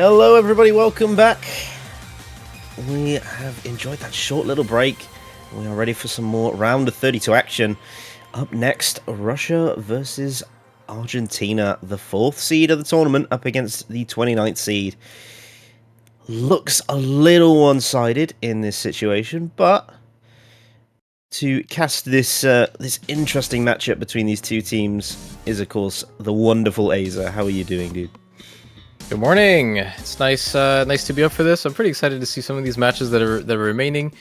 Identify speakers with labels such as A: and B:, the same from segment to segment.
A: Hello everybody, welcome back. We have enjoyed that short little break. We are ready for some more round of 32 action. Up next, Russia versus Argentina, the 4th seed of the tournament up against the 29th seed. Looks a little one-sided in this situation, but to cast this this interesting matchup between these two teams is, of course, the wonderful Aza. How are you doing, dude?
B: Good morning. It's nice to be up for this. I'm pretty excited to see some of these matches that are remaining.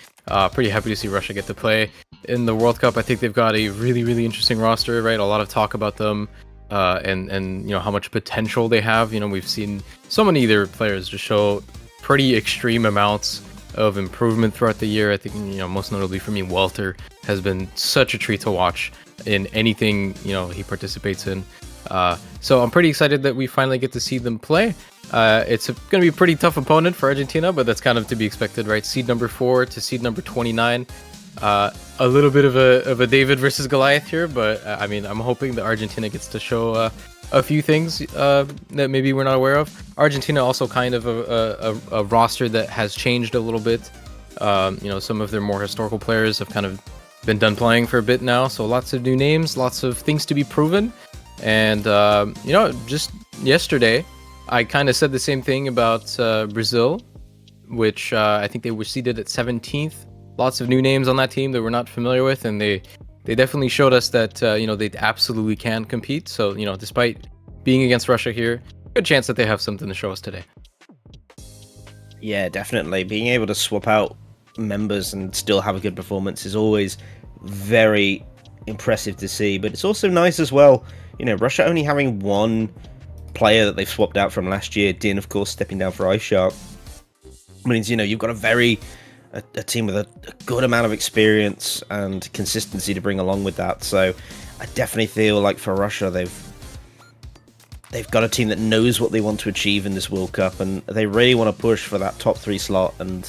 B: Pretty happy to see Russia get to play in the World Cup. I think they've got a really interesting roster, right? A lot of talk about them, and you know how much potential they have. You know, we've seen so many of their players just show pretty extreme amounts of improvement throughout the year. I think, you know, most notably for me, Walter has been such a treat to watch in anything, you know, he participates in. So I'm pretty excited that we finally get to see them play. It's going to be a pretty tough opponent for Argentina, but that's kind of to be expected, right? Seed number 4 to seed number 29. A little bit of a David versus Goliath here, but I mean, I'm hoping that Argentina gets to show a few things that maybe we're not aware of. Argentina also kind of a roster that has changed a little bit. You know, some of their more historical players have kind of been done playing for a bit now, so lots of new names, lots of things to be proven. And, you know, just yesterday, I kind of said the same thing about Brazil, which I think they were seeded at 17th. Lots of new names on that team that we're not familiar with, and they definitely showed us that, you know, they absolutely can compete. So, you know, despite being against Russia here, good chance that they have something to show us today.
A: Yeah, definitely. Being able to swap out members and still have a good performance is always very impressive to see, but it's also nice as well. You know, Russia only having one player that they've swapped out from last year, Din, of course, stepping down for Ice Shark, means, you know, you've got a team with a good amount of experience and consistency to bring along with that. So I definitely feel like for Russia, they've got a team that knows what they want to achieve in this World Cup, and they really want to push for that top 3 slot, and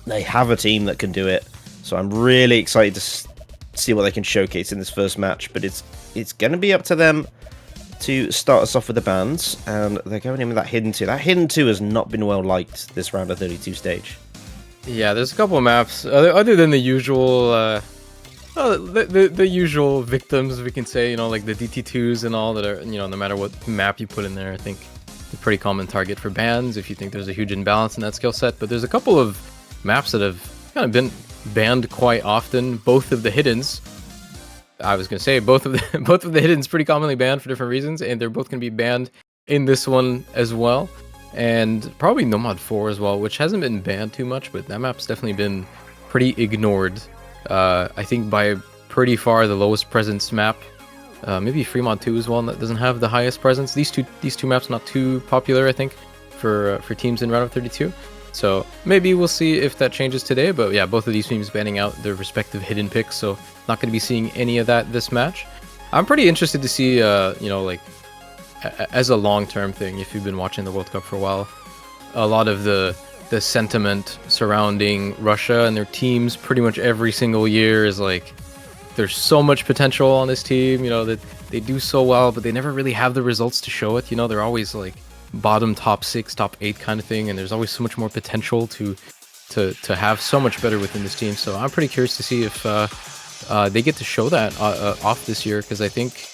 A: they have a team that can do it. So I'm really excited to see what they can showcase in this first match, but it's going to be up to them to start us off with the bans, and they're going in with that hidden 2. That hidden 2 has not been well liked this round of 32 stage.
B: Yeah, there's a couple of maps other than the usual, the usual victims, we can say, you know, like the DT2s and all that are, you know, no matter what map you put in there, I think a pretty common target for bans if you think there's a huge imbalance in that skill set. But there's a couple of maps that have kind of been banned quite often. Both of the hiddens, I was gonna say both of the hiddens pretty commonly banned for different reasons, and they're both gonna be banned in this one as well. And probably Nomad 4 as well, which hasn't been banned too much, but that map's definitely been pretty ignored. I think by pretty far the lowest presence map. Maybe Fremont 2 is one that doesn't have the highest presence. These two maps not too popular, I think, for teams in round of 32. So maybe we'll see if that changes today. But yeah, both of these teams banning out their respective hidden picks, so not going to be seeing any of that this match. I'm pretty interested to see, you know, like, as a long-term thing, if you've been watching the World Cup for a while, a lot of the sentiment surrounding Russia and their teams pretty much every single year is like, there's so much potential on this team, you know, that they do so well, but they never really have the results to show it. You know, they're always like bottom top 6, top 8 kind of thing, and there's always so much more potential to have so much better within this team. So I'm pretty curious to see if they get to show that off this year, because I think,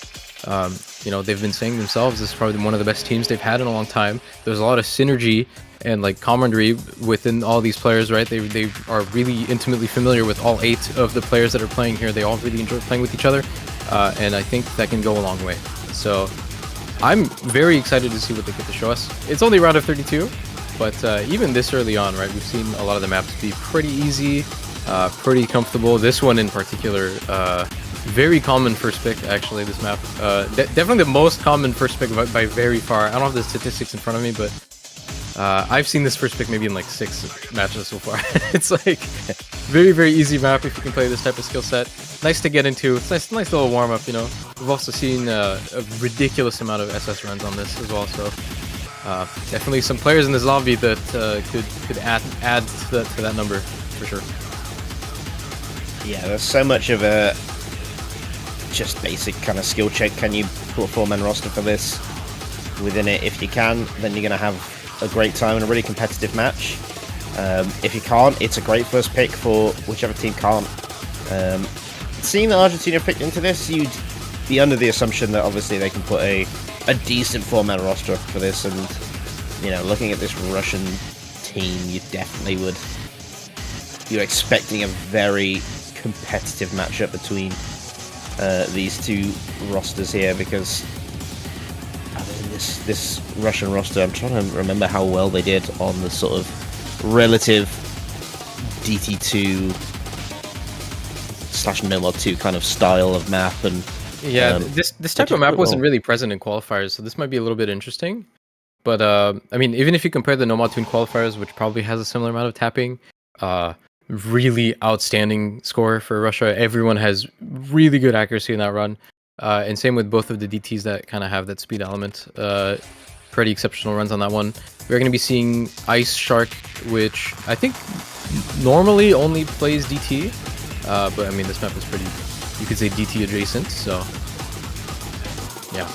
B: you know, they've been saying themselves this is probably one of the best teams they've had in a long time. There's a lot of synergy and like camaraderie within all these players, right? They are really intimately familiar with all 8 of the players that are playing here. They all really enjoy playing with each other, and I think that can go a long way. So I'm very excited to see what they get to show us. It's only round of 32, but even this early on, right, we've seen a lot of the maps be pretty easy, pretty comfortable. This one in particular, very common first pick, actually, this map. Definitely the most common first pick by very far. I don't have the statistics in front of me, but I've seen this first pick maybe in like 6 matches so far. It's like very easy map if you can play this type of skill set. Nice to get into. It's nice little warm up, you know. We've also seen a ridiculous amount of SS runs on this as well, so definitely some players in this lobby that could add to that number for sure.
A: Yeah, there's so much of a just basic kind of skill check. Can you put a 4-man roster for this within it? If you can, then you're going to have a great time and a really competitive match. If you can't, it's a great first pick for whichever team can't. Seeing that Argentina picked into this, you'd be under the assumption that obviously they can put a decent 4-man roster for this, and you know, looking at this Russian team, you definitely would. You're expecting a very competitive matchup between these two rosters here, because I mean, this Russian roster, I'm trying to remember how well they did on the sort of relative DT2 / No Mod 2 kind of style of map, and
B: yeah, this type of map wasn't really present in qualifiers, so this might be a little bit interesting. But I mean, even if you compare the No Mod 2 qualifiers, which probably has a similar amount of tapping, really outstanding score for Russia. Everyone has really good accuracy in that run, and same with both of the DTs that kind of have that speed element. Pretty exceptional runs on that one. We're going to be seeing Ice Shark, which I think normally only plays DT, but I mean, this map is pretty, you could say, DT adjacent, so yeah.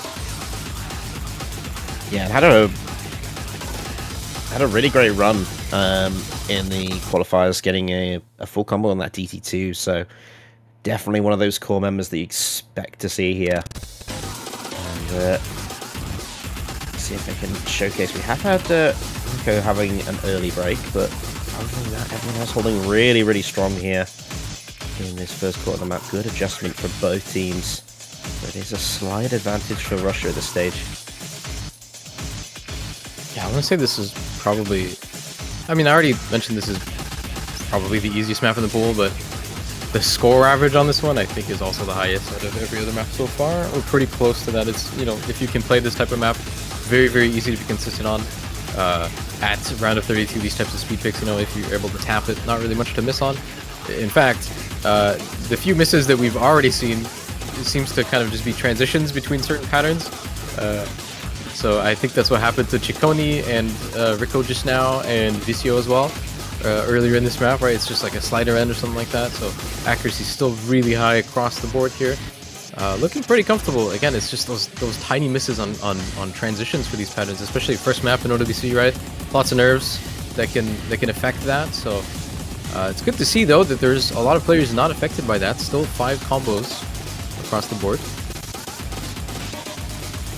A: Yeah, it had a really great run in the qualifiers, getting a full combo on that DT2, so definitely one of those core members that you expect to see here. And see if they can showcase. We have had Rico having an early break, but other than that, everyone else holding really, really strong here in this first quarter of the map. Good adjustment for both teams, but it is a slight advantage for Russia at this stage.
B: Yeah, I'm gonna say this is probably, I mean, I already mentioned this is probably the easiest map in the pool, but the score average on this one, I think, is also the highest out of every other map so far, or pretty close to that. It's, you know, if you can play this type of map, very, very easy to be consistent on. At round of 32, these types of speed picks, you know, if you're able to tap it, not really much to miss on. In fact, the few misses that we've already seen, it seems to kind of just be transitions between certain patterns. So I think that's what happened to Ciccone and Rico just now, and Vicio as well, earlier in this map, right? It's just like a slider end or something like that, so accuracy still really high across the board here. Looking pretty comfortable. Again, it's just those tiny misses on transitions for these patterns, especially first map in OWC, right? Lots of nerves that can affect that, so it's good to see, though, that there's a lot of players not affected by that. Still 5 combos across the board.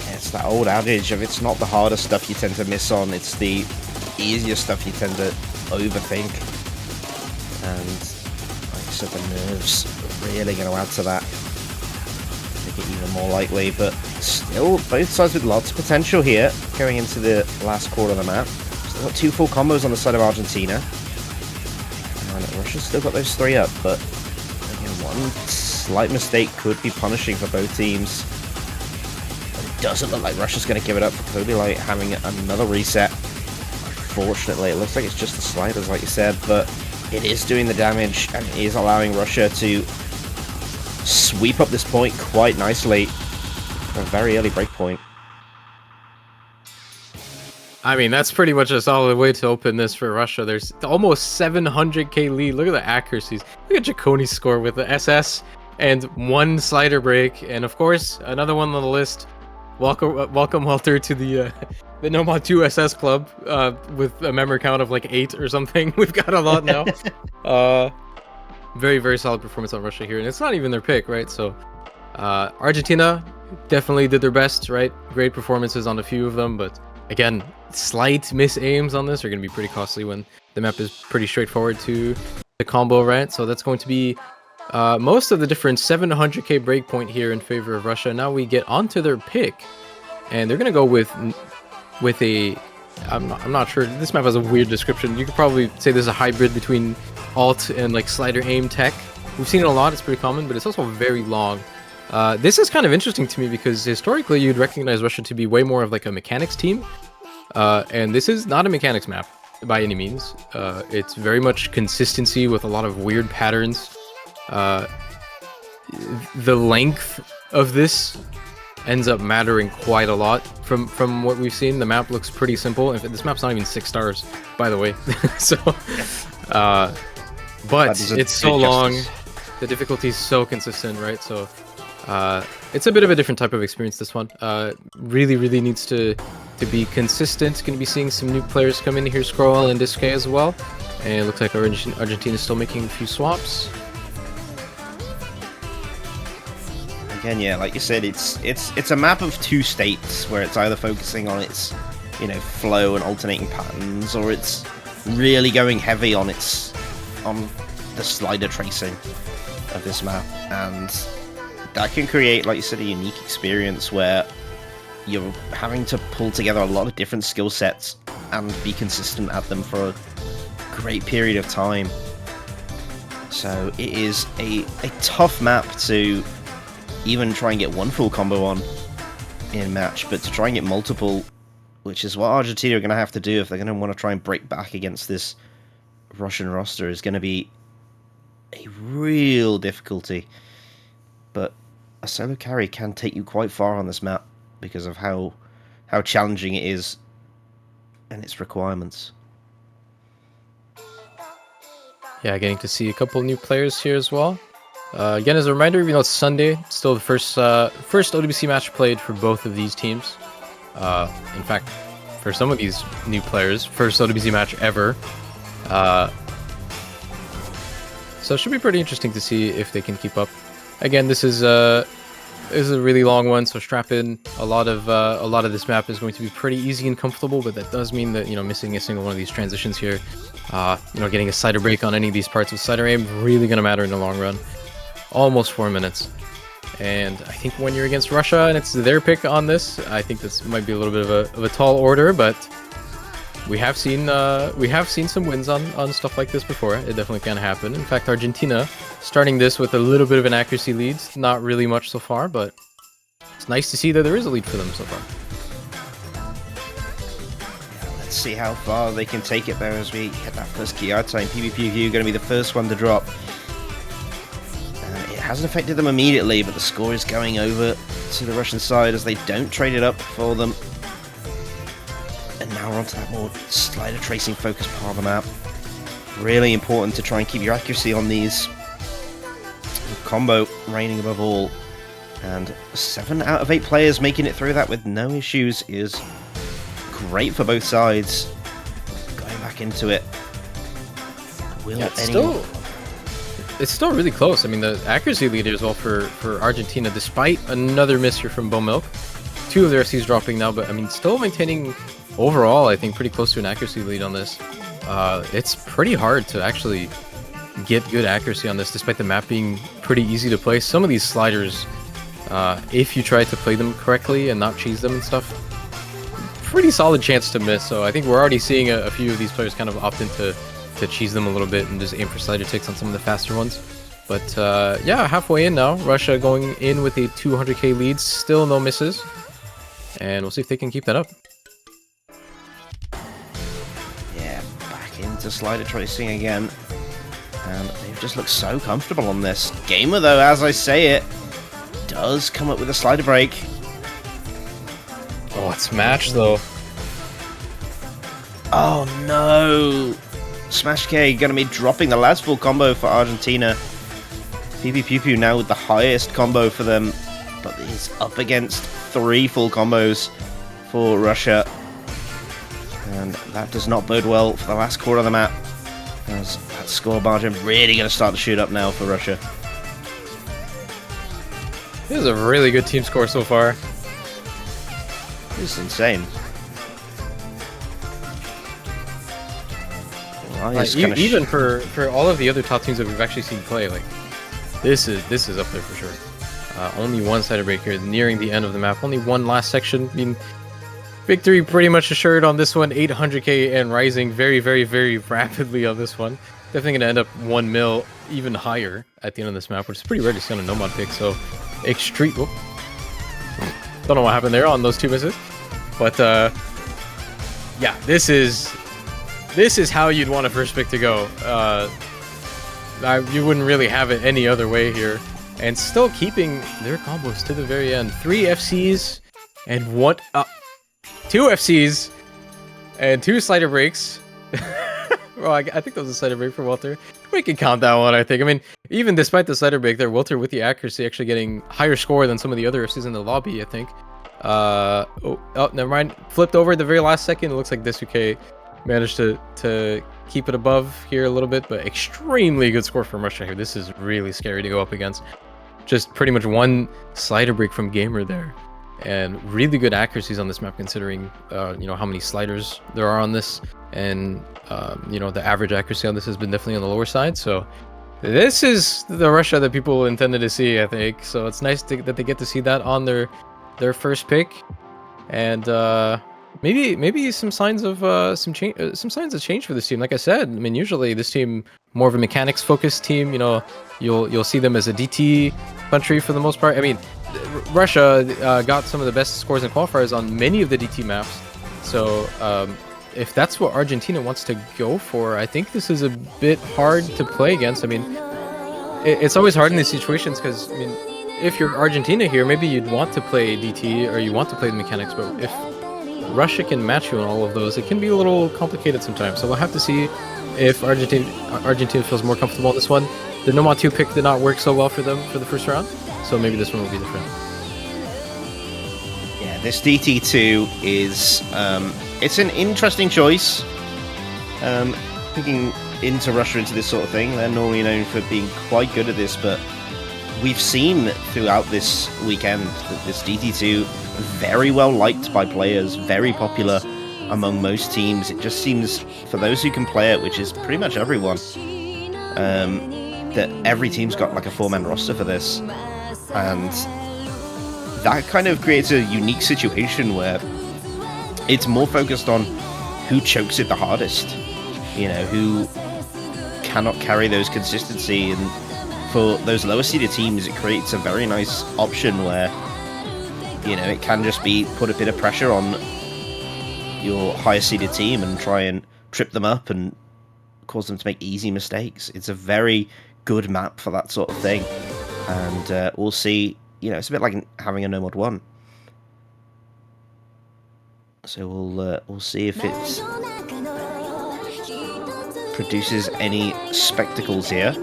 A: It's that old adage of it's not the hardest stuff you tend to miss on, it's the easier stuff you tend to overthink. And like I said, the nerves are really going to add to that, make it even more likely. But still, both sides with lots of potential here going into the last quarter of the map. Still got 2 full combos on the side of Argentina, and Russia's still got those 3 up, but again, one slight mistake could be punishing for both teams. Doesn't look like Russia's going to give it up. Could be like having another reset. Unfortunately, it looks like it's just the sliders, like you said, but it is doing the damage and it is allowing Russia to sweep up this point quite nicely. A very early break point.
B: I mean, that's pretty much a solid way to open this for Russia. There's almost 700k lead. Look at the accuracies. Look at Ciccone's score with the SS and 1 slider break, and of course another one on the list. Welcome Walter to the No Mod 2 SS club with a member count of like 8 or something. We've got a lot now. Very, very solid performance on Russia here, and it's not even their pick, right? So Argentina definitely did their best, right? Great performances on a few of them, but again, slight miss aims on this are going to be pretty costly when the map is pretty straightforward to the combo, right? So that's going to be most of the difference. 700k breakpoint here in favor of Russia. Now we get onto their pick, and they're gonna go with a, I'm not sure, this map has a weird description. You could probably say this is a hybrid between alt and like slider aim tech. We've seen it a lot, it's pretty common, but it's also very long. This is kind of interesting to me because historically you'd recognize Russia to be way more of like a mechanics team, and this is not a mechanics map by any means. It's very much consistency with a lot of weird patterns. The length of this ends up mattering quite a lot from what we've seen. The map looks pretty simple. In fact, this map's not even 6 stars, by the way. So, but it's so long. The difficulty is so consistent, right? So, It's a bit of a different type of experience, this one. Really needs to be consistent. Going to be seeing some new players come in here, Scroll and Disque as well. And it looks like Argentina is still making a few swaps.
A: Again, yeah, like you said, it's a map of two states where it's either focusing on its, you know, flow and alternating patterns, or it's really going heavy on the slider tracing of this map, and that can create, like you said, a unique experience where you're having to pull together a lot of different skill sets and be consistent at them for a great period of time. So it is a tough map to even try and get one full combo on in match, but to try and get multiple, which is what Argentina are going to have to do if they're going to want to try and break back against this Russian roster, is going to be a real difficulty. But a solo carry can take you quite far on this map because of how challenging it is and its requirements.
B: Yeah, getting to see a couple new players here as well. Again, as a reminder, even though it's Sunday, still the first OWC match played for both of these teams. In fact, for some of these new players, first OWC match ever. So it should be pretty interesting to see if they can keep up. Again, this is a really long one, so strap in. A lot of this map is going to be pretty easy and comfortable, but that does mean that, you know, missing a single one of these transitions here, you know, getting a cider break on any of these parts with cider aim, really going to matter in the long run. Almost 4 minutes. And I think when you're against Russia and it's their pick on this, I think this might be a little bit of a tall order, but we have seen some wins on stuff like this before. It definitely can happen. In fact, Argentina starting this with a little bit of an accuracy lead, not really much so far, but it's nice to see that there is a lead for them so far.
A: Let's see how far they can take it there as we hit that first key out time. PvPview going to be the first one to drop. It hasn't affected them immediately, but the score is going over to the Russian side as they don't trade it up for them. And now we're onto that more slider tracing focused part of the map. Really important to try and keep your accuracy on these. Combo reigning above all. And 7 out of 8 players making it through that with no issues is great for both sides. Going back into it.
B: It's still really close. I mean, the accuracy lead as well for Argentina, despite another miss here from Bomilk. 2 of their FCs dropping now, but I mean, still maintaining overall, I think, pretty close to an accuracy lead on this. It's pretty hard to actually get good accuracy on this, despite the map being pretty easy to play. Some of these sliders, if you try to play them correctly and not cheese them and stuff, pretty solid chance to miss. So I think we're already seeing a few of these players kind of opt into cheese them a little bit and just aim for slider ticks on some of the faster ones. But yeah, halfway in now. Russia going in with a 200k lead, still no misses. And we'll see if they can keep that up.
A: Yeah, back into slider tracing again. And they've just looked so comfortable on this. Gamer, though, as I say it, does come up with a slider break.
B: Oh, it's match, though.
A: Oh, no. Smash K going to be dropping the last full combo for Argentina. PvPview now with the highest combo for them, but he's up against 3 full combos for Russia. And that does not bode well for the last quarter of the map, as that score margin really going to start to shoot up now for Russia.
B: This is a really good team score so far.
A: This is insane.
B: Even for all of the other top teams that we've actually seen play, like this is up there for sure. Only one cider break here, nearing the end of the map. Only one last section. I mean, victory pretty much assured on this one. 800k and rising very rapidly on this one. Definitely going to end up 1 mil, even higher at the end of this map, which is pretty rare to see on a no-mod pick. So, extreme. Whoop. Don't know what happened there on those 2 misses, but yeah, this is how you'd want a first pick to go. You wouldn't really have it any other way here. And still keeping their combos to the very end. 3 FCs and 2 FCs and 2 slider breaks. Oh, I think that was a cider break for Walter. We can count that one, I think. I mean, even despite the cider break there, Walter with the accuracy actually getting higher score than some of the other FCs in the lobby, I think. Oh, never mind. Flipped over at the very last second. It looks like Desuke managed to keep it above here a little bit, but extremely good score from Russia here. This is really scary to go up against. Just pretty much one slider break from Gamer there. And really good accuracies on this map considering, you know, how many sliders there are on this. And, you know, the average accuracy on this has been definitely on the lower side. So this is the Russia that people intended to see, I think. So it's nice that they get to see that on their first pick. And maybe some signs of some signs of change for this team. Like I said, I mean, usually this team more of a mechanics focused team. You know, you'll see them as a DT country for the most part. I mean, Russia got some of the best scores in qualifiers on many of the DT maps. So if that's what Argentina wants to go for, I think this is a bit hard to play against. I mean, it's always hard in these situations because, I mean, if you're Argentina here, maybe you'd want to play DT or you want to play the mechanics, but if Russia can match you on all of those, it can be a little complicated sometimes. So we'll have to see if Argentina feels more comfortable on this one. The Nomad 2 pick did not work so well for them for the first round, so maybe this one will be different.
A: Yeah, this DT2 is it's an interesting choice. Picking into Russia into this sort of thing, they're normally known for being quite good at this, but we've seen throughout this weekend that this DT2 very well liked by players, very popular among most teams. It just seems for those who can play it, which is pretty much everyone, that every team's got like a 4-man roster for this, and that kind of creates a unique situation where it's more focused on who chokes it the hardest, you know, who cannot carry those consistency. And for those lower seeded teams, it creates a very nice option where, you know, it can just be put a bit of pressure on your higher seeded team and try and trip them up and cause them to make easy mistakes. It's a very good map for that sort of thing, and we'll see. You know, it's a bit like having a Nomad 1. So we'll see if it produces any spectacles here.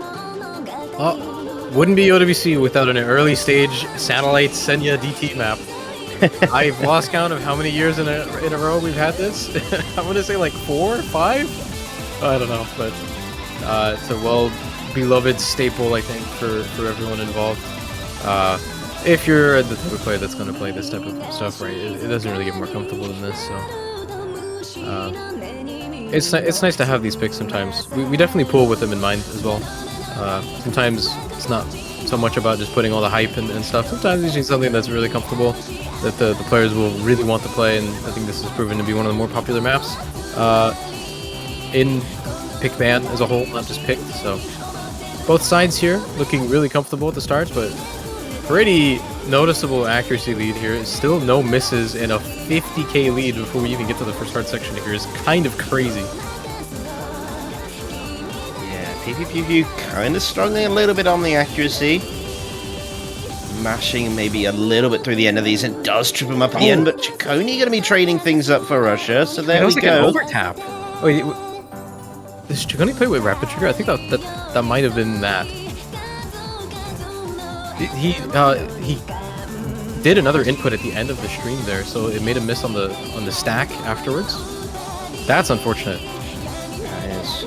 B: Oh, wouldn't be OWC without an early stage satellite Senya DT map. I've lost count of how many years in a row we've had this. I'm gonna say like 4, 5. I don't know, but it's a well-beloved staple, I think, for everyone involved. If you're the type of player that's going to play this type of stuff, right, it doesn't really get more comfortable than this. So it's nice to have these picks sometimes. We definitely pull with them in mind as well. Sometimes it's not so much about just putting all the hype and stuff. Sometimes you need something that's really comfortable, that the players will really want to play, and I think this has proven to be one of the more popular maps in pick ban as a whole, not just picked. So both sides here looking really comfortable at the start, but pretty noticeable accuracy lead here. It's still no misses and a 50k lead before we even get to the first hard section here is kind of crazy.
A: Yeah, PvP kind of struggling a little bit on the accuracy. Mashing maybe a little bit through the end of these and does trip him up at the end, but Chaconi going to be trading things up for Russia, so there we go.
B: Like an overtap. Wait, does Chaconi play with Rapid Trigger? I think that might have been that. He did another input at the end of the stream there, so it made him miss on the stack afterwards. That's unfortunate.
A: That is.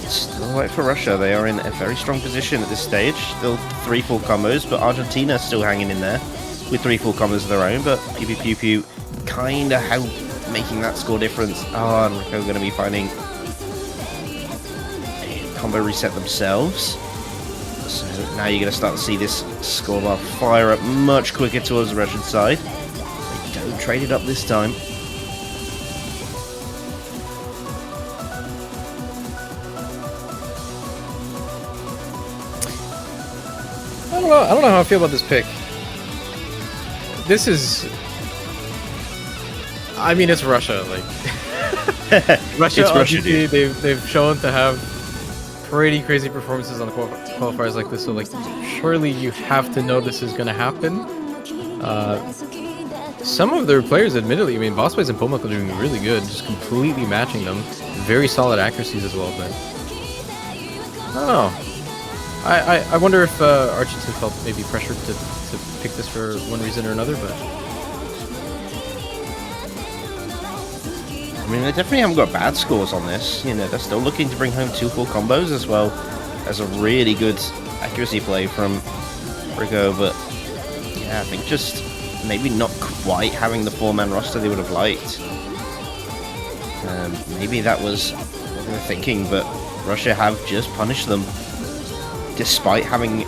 A: It's still right for Russia. They are in a very strong position at this stage. Still 3 full combos, but Argentina still hanging in there with 3 full combos of their own. But PvP kind of making that score difference. Oh, and Rico going to be finding a combo reset themselves. So now you're going to start to see this score bar fire up much quicker towards the Russian side. They don't trade it up this time.
B: I don't know how I feel about this pick. This is, I mean, it's Russia. Like Russia,
A: it's Russia, dude.
B: They've shown to have pretty crazy performances on the qualifiers like this, so like surely you have to know this is going to happen. some of their players, admittedly, I mean, Boss Plays and Pomok are doing really good, just completely matching them. Very solid accuracies as well, but I don't know. I wonder if Argentina felt maybe pressured to pick this for one reason or another, but
A: I mean, they definitely haven't got bad scores on this. You know, they're still looking to bring home 2 full combos as well as a really good accuracy play from Rico, but yeah, I think just maybe not quite having the 4-man roster they would have liked. Maybe that was what they were thinking, but Russia have just punished them despite having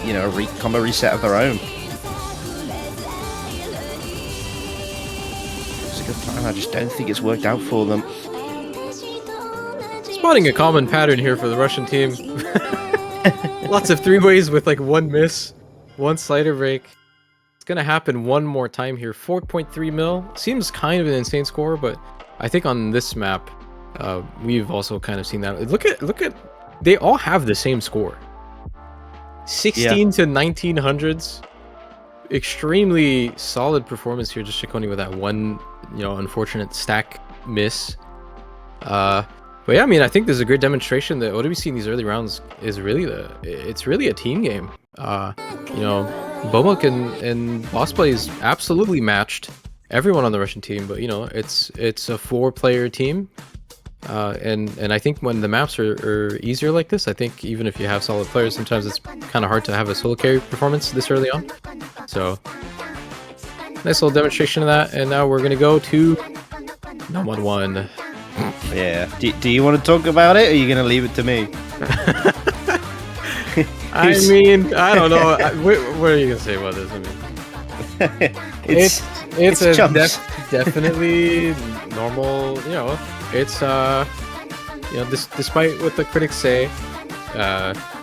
A: you know, a combo reset of their own. It's a good plan. I just don't think it's worked out for them.
B: spotting a common pattern here for the Russian team. Lots of 3-ways with like 1 miss, 1 slider break. It's gonna happen one more time here. 4.3 mil seems kind of an insane score, but I think on this map, we've also kind of seen that. Look at, they all have the same score. 16 to 1900s. Extremely solid performance here. Just Chaconi with that one, unfortunate stack miss. But yeah, I mean, I think this is a great demonstration that what we see in these early rounds is really it's really a team game. Bomok and Boss Plays absolutely matched everyone on the Russian team, but it's a 4-player team. And I think when the maps are easier like this, I think even if you have solid players, sometimes it's kind of hard to have a solo carry performance this early on. So, nice little demonstration of that. And now we're going to go to number 1.
A: Yeah. Do you want to talk about it, or are you going to leave it to me?
B: I mean, I don't know. What are you going to say about this? I mean, it's definitely normal, It's despite what the critics say,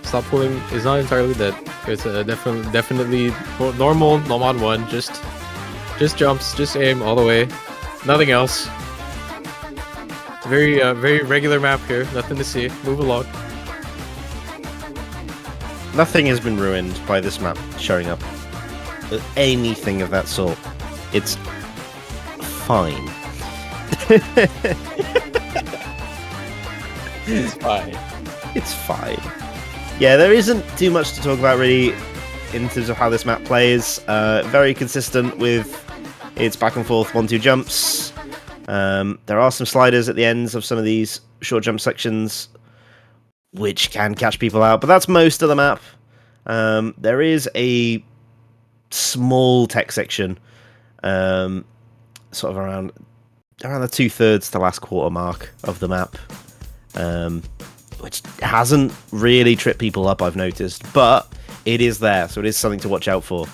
B: stop pulling is not entirely dead. It's definitely normal mod 1. Just jumps, just aim all the way, nothing else. Very regular map here. Nothing to see. Move along.
A: Nothing has been ruined by this map showing up. Anything of that sort. It's fine.
B: It's fine.
A: It's fine. Yeah, there isn't too much to talk about really in terms of how this map plays. Very consistent with its back and forth 1-2 jumps. There are some sliders at the ends of some of these short jump sections, which can catch people out, but that's most of the map. There is a small tech section, sort of around the 2/3 to last quarter mark of the map, which hasn't really tripped people up, I've noticed, but it is there, so it is something to watch out for.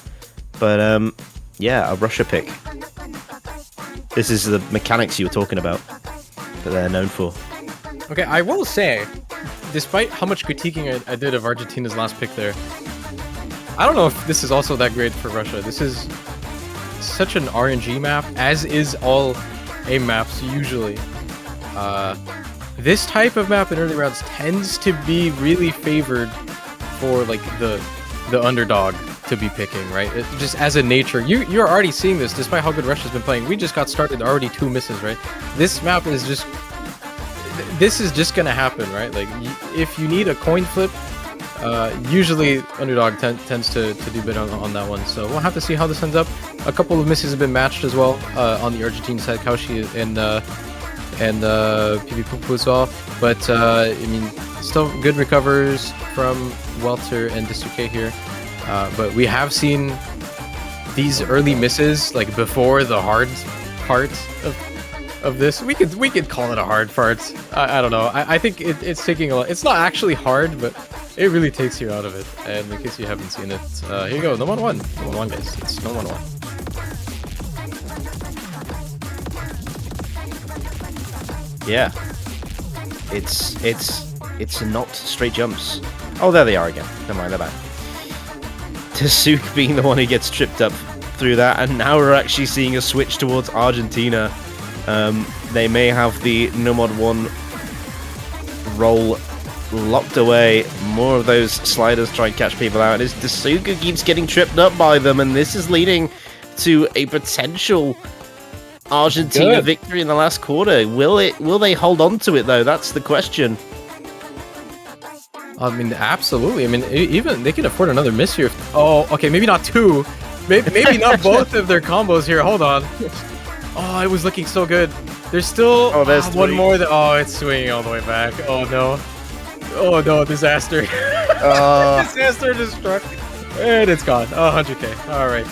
A: But yeah, a Russia pick. This is the mechanics you were talking about that they're known for.
B: Okay, I will say, despite how much critiquing I did of Argentina's last pick there, I don't know if this is also that great for Russia. This is such an RNG map, as is all aim maps usually. This type of map in early rounds tends to be really favored for like the underdog to be picking, right? Just as a nature, you're already seeing this despite how good Russia's been playing. We just got started, already 2 misses, right? This map is just, this is just gonna happen, right? Like if you need a coin flip, usually underdog tends to do better on that one. So we'll have to see how this ends up. A couple of misses have been matched as well on the Argentine side, Kaushi and PB Pupu as well. But I mean, still good recovers from Welter and Disuke here. But we have seen these early misses like before the hard part of this. We could call it a hard part. I don't know. I think it's taking a lot. It's not actually hard, but it really takes you out of it. And in case you haven't seen it, here you go. No 1-1. No 1-1, guys. It's no 1-1.
A: Yeah. It's not straight jumps. Oh, there they are again. Never mind, they're back. Tasuk being the one who gets tripped up through that, and now we're actually seeing a switch towards Argentina. They may have the Nomad 1 roll locked away. More of those sliders try and catch people out, and Tasuk keeps getting tripped up by them, and this is leading to a potential Argentina victory in the last quarter. Will they hold on to it though? That's the question.
B: I mean, absolutely. I mean, even they can afford another miss here. Oh, okay, maybe not two. Maybe not both of their combos here. Hold on. Oh, it was looking so good. There's still
A: there's
B: one more. It's swinging all the way back. Oh no. Oh no, disaster. Disaster destruct. And it's gone. Oh, 100k. All right.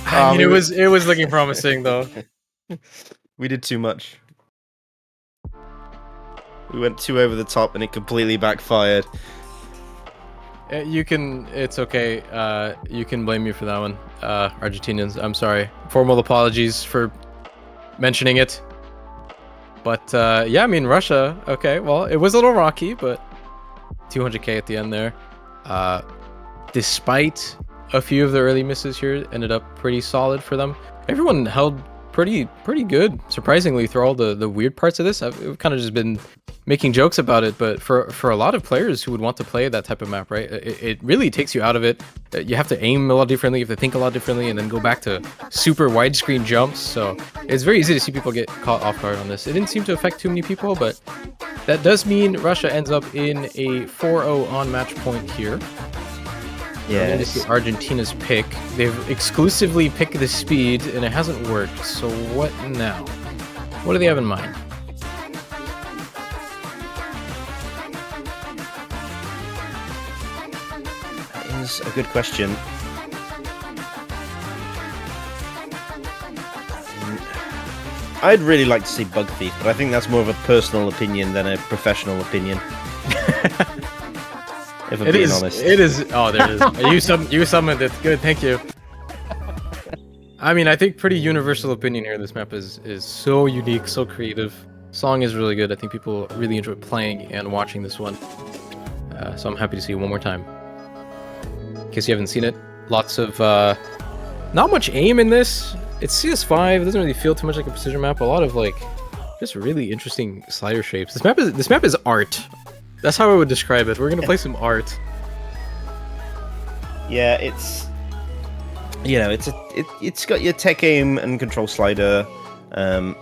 B: I mean, it was looking promising though.
A: We did too much. We went too over the top and it completely backfired.
B: It's okay. You can blame me for that one. Argentinians, I'm sorry. Formal apologies for mentioning it. But yeah, I mean, Russia, okay, well, it was a little rocky, but 200k at the end there. Despite a few of the early misses here, ended up pretty solid for them. Everyone held pretty good, surprisingly, through all the weird parts of this. I've kind of just been making jokes about it, but for a lot of players who would want to play that type of map, right, it really takes you out of it. You have to aim a lot differently, you have to think a lot differently, and then go back to super widescreen jumps. So it's very easy to see people get caught off guard on this. It didn't seem to affect too many people, but that does mean Russia ends up in a 4-0 on match point here. Yeah, this is Argentina's pick. They've exclusively picked the speed, and it hasn't worked. So what now? What do they have in mind?
A: That is a good question. I'd really like to see Bug Thief, but I think that's more of a personal opinion than a professional opinion. If I'm being honest.
B: It is. Oh, there it is. You summoned it. Good, thank you. I mean, I think pretty universal opinion here. This map is so unique, so creative. Song is really good. I think people really enjoy playing and watching this one. So I'm happy to see it one more time. In case you haven't seen it, lots of not much aim in this. It's CS5. It doesn't really feel too much like a precision map. A lot of like just really interesting slider shapes. This map is art. That's how I would describe it. We're gonna play some art.
A: Yeah, it's it's got your tech aim and control slider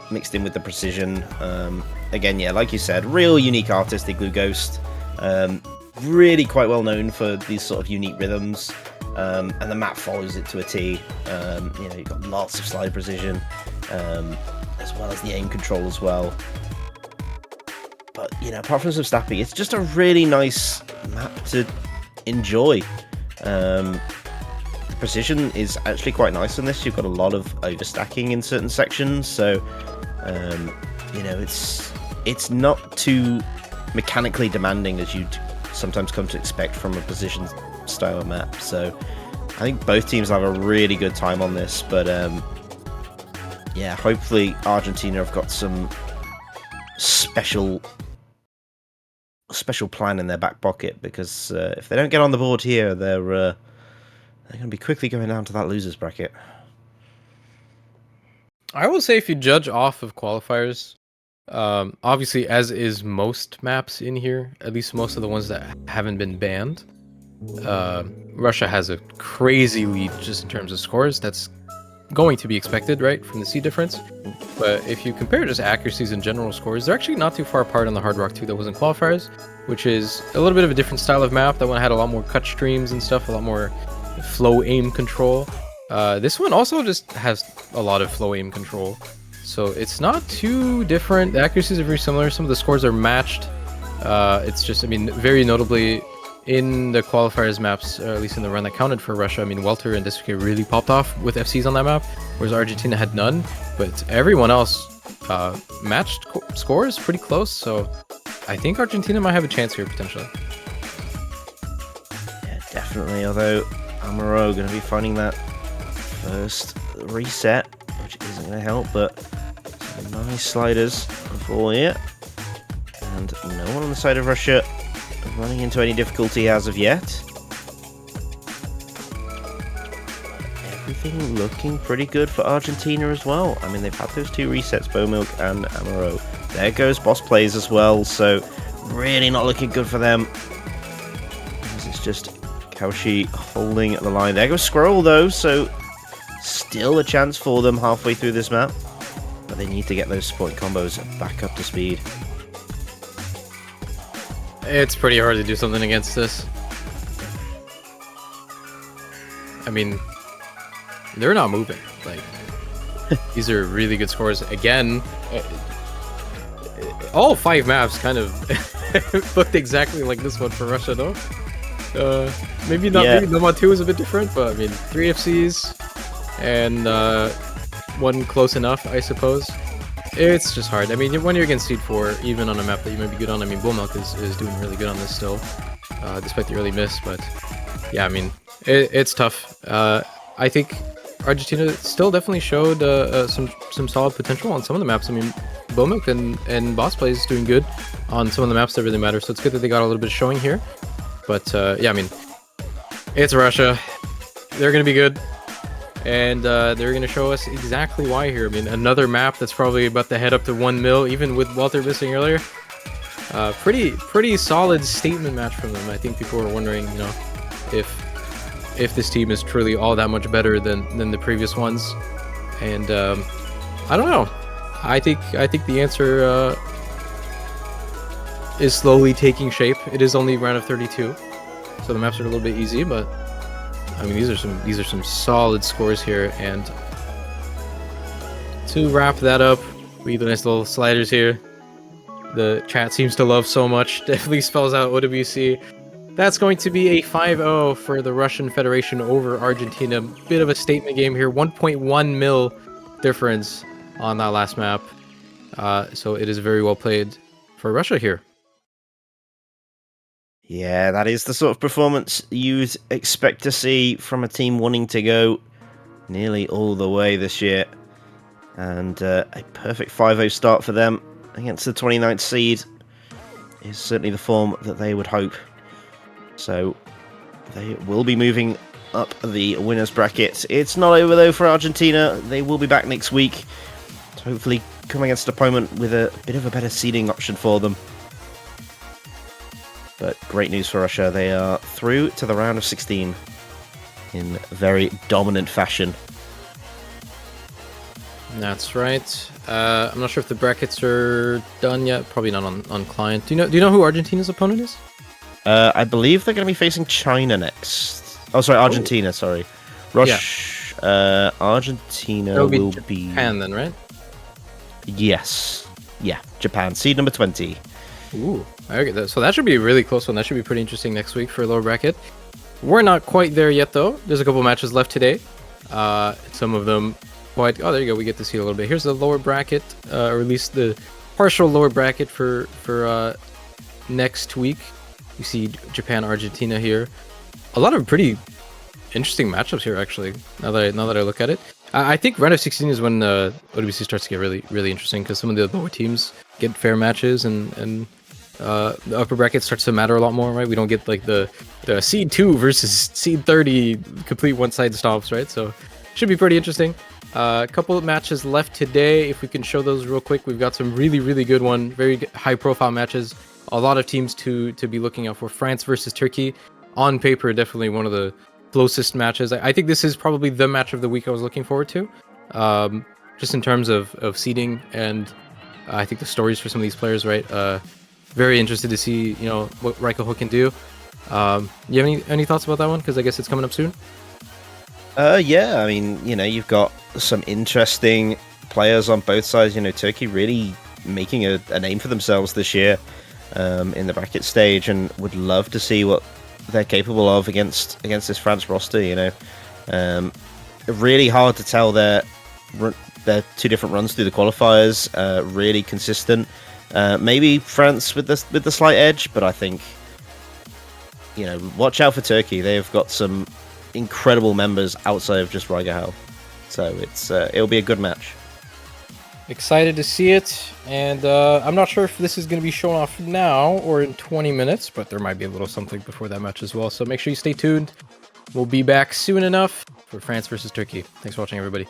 A: mixed in with the precision. Again, yeah, like you said, real unique artist, Igloo Ghost. Really quite well known for these sort of unique rhythms, and the map follows it to a T. You've got lots of slide precision, as well as the aim control as well. But, apart from some snapping, it's just a really nice map to enjoy. The precision is actually quite nice on this. You've got a lot of overstacking in certain sections, so, it's not too mechanically demanding as you'd sometimes come to expect from a precision style map. So, I think both teams have a really good time on this, but, yeah, hopefully Argentina have got some special plan in their back pocket, because if they don't get on the board here, they're going to be quickly going down to that losers bracket.
B: I will say, if you judge off of qualifiers, obviously, as is most maps in here, at least most of the ones that haven't been banned, Russia has a crazy lead just in terms of scores. That's going to be expected, right, from the seed difference. But if you compare just accuracies and general scores, they're actually not too far apart on the Hard Rock 2 that was in qualifiers, which is a little bit of a different style of map. That one had a lot more cut streams and stuff, a lot more flow aim control. This one also just has a lot of flow aim control, so it's not too different. The accuracies are very similar. Some of the scores are matched. It's just, I mean, very notably in the qualifiers maps, or at least in the run that counted for Russia, I mean, Welter and Desuke really popped off with FCs on that map, whereas Argentina had none. But everyone else matched scores pretty close, so I think Argentina might have a chance here, potentially.
A: Yeah, definitely, although Amaro going to be finding that first reset, which isn't going to help, but some nice sliders for you. And no one on the side of Russia running into any difficulty as of yet. Everything looking pretty good for Argentina as well. I mean, they've had those two resets, Bowmilk and Amaro. There goes Boss Plays as well, so really not looking good for them. This is just Kaushi holding the line. There goes Squirrel though, so still a chance for them halfway through this map, but they need to get those supporting combos back up to speed.
B: It's pretty hard to do something against this. I mean, they're not moving. Like, these are really good scores. Again, all 5 maps kind of looked exactly like this one for Russia, though. Maybe not.
A: Yeah.
B: Maybe Nomad 2 is a bit different, but I mean, 3 FCs and 1 close enough, I suppose. It's just hard. I mean, when you're against Seed 4, even on a map that you might be good on, I mean, Bullmilk is doing really good on this still, despite the early miss. But yeah, I mean, it's tough. I think Argentina still definitely showed some solid potential on some of the maps. I mean, Bullmilk and Boss Play is doing good on some of the maps that really matter. So it's good that they got a little bit of showing here. But yeah, I mean, it's Russia. They're gonna be good. And they're going to show us exactly why here. I mean, another map that's probably about to head up to 1 mil, even with Walter missing earlier. Pretty solid statement match from them. I think people were wondering, you know, if this team is truly all that much better than the previous ones. And I don't know. I think the answer is slowly taking shape. It is only round of 32, so the maps are a little bit easy, but I mean, these are some solid scores here. And to wrap that up, we get the nice little sliders here. The chat seems to love so much. Definitely spells out OWC. That's going to be a 5-0 for the Russian Federation over Argentina. Bit of a statement game here. 1.1 mil difference on that last map. So it is very well played for Russia here.
A: Yeah, that is the sort of performance you'd expect to see from a team wanting to go nearly all the way this year. And a perfect 5-0 start for them against the 29th seed is certainly the form that they would hope. So they will be moving up the winners bracket. It's not over though for Argentina. They will be back next week to hopefully come against an opponent with a bit of a better seeding option for them. But great news for Russia, they are through to the round of 16 in very dominant fashion.
B: That's right. I'm not sure if the brackets are done yet. Probably not on client. Do you know who Argentina's opponent is?
A: I believe they're going to be facing China next. Oh, sorry, Argentina, sorry. Argentina will be...
B: Japan then, right?
A: Yes. Yeah, Japan. Seed number 20.
B: Ooh, okay, so that should be a really close one. That should be pretty interesting next week for a lower bracket. We're not quite there yet, though. There's a couple matches left today. Some of them quite... Oh, there you go. We get to see a little bit. Here's the lower bracket, or at least the partial lower bracket for next week. You see Japan, Argentina here. A lot of pretty interesting matchups here, actually. Now that I look at it, I think round of 16 is when OWC starts to get really interesting, because some of the lower teams get fair matches, and the upper bracket starts to matter a lot more, right? We don't get like the seed 2 versus seed 30 complete one-side stops, right? So should be pretty interesting. A couple of matches left today. If we can show those real quick, we've got some really good one, very high-profile matches. A lot of teams to be looking out for. France versus Turkey, on paper, definitely one of the closest matches. I think this is probably the match of the week I was looking forward to, just in terms of seeding, and I think the stories for some of these players, right? Very interested to see, you know, what Raikkonen can do. You have any thoughts about that one? Because I guess it's coming up soon.
A: Yeah, I mean, you know, you've got some interesting players on both sides. You know, Turkey really making a name for themselves this year in the bracket stage, and would love to see what they're capable of against this France roster. You know, really hard to tell their 2 different runs through the qualifiers. Really consistent. Maybe France with the slight edge, but I think, you know, watch out for Turkey. They've got some incredible members outside of just Raikkonen, so it'll be a good match.
B: Excited to see it, and I'm not sure if this is going to be shown off now or in 20 minutes, but there might be a little something before that match as well, so make sure you stay tuned. We'll be back soon enough for France versus Turkey. Thanks for watching, everybody.